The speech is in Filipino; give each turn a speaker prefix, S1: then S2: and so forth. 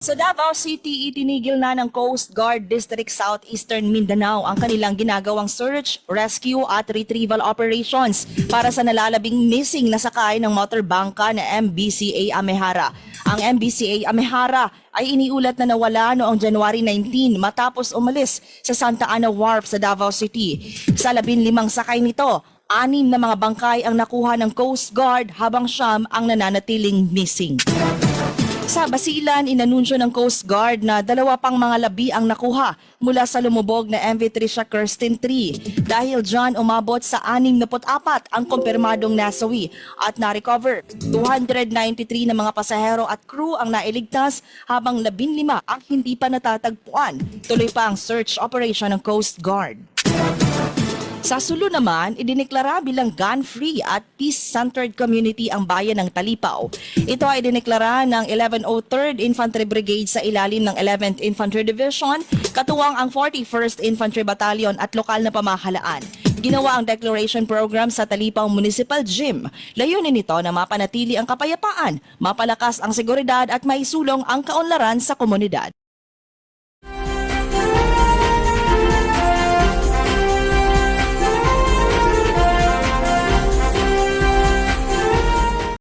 S1: Sa Davao City, itinigil na ng Coast Guard District Southeastern Mindanao ang kanilang ginagawang search, rescue at retrieval operations para sa nalalabing missing na sakay ng motorbangka na MBCA Amehara. Ang MBCA Amehara ay iniulat na nawala noong January 19 matapos umalis sa Santa Ana Wharf sa Davao City. Sa 15 sakay nito, 6 na mga bangkay ang nakuha ng Coast Guard habang 9 ang nananatiling missing. Sa Basilan, inanunsyo ng Coast Guard na 2 pang mga labi ang nakuha mula sa lumubog na MV Tricia Kirsten 3. Dahil dyan, umabot sa 64 ang kumpirmadong nasawi at na-recover. 293 na mga pasahero at crew ang nailigtas habang 15 ang hindi pa natatagpuan. Tuloy pa ang search operation ng Coast Guard. Sa Sulu naman, idineklara bilang gun-free at peace-centered community ang bayan ng Talipao. Ito ay idineklara ng 1103rd Infantry Brigade sa ilalim ng 11th Infantry Division, katuwang ang 41st Infantry Battalion at lokal na pamahalaan. Ginawa ang declaration program sa Talipao Municipal Gym. Layunin nito na mapanatili ang kapayapaan, mapalakas ang seguridad at maisulong ang kaunlaran sa komunidad.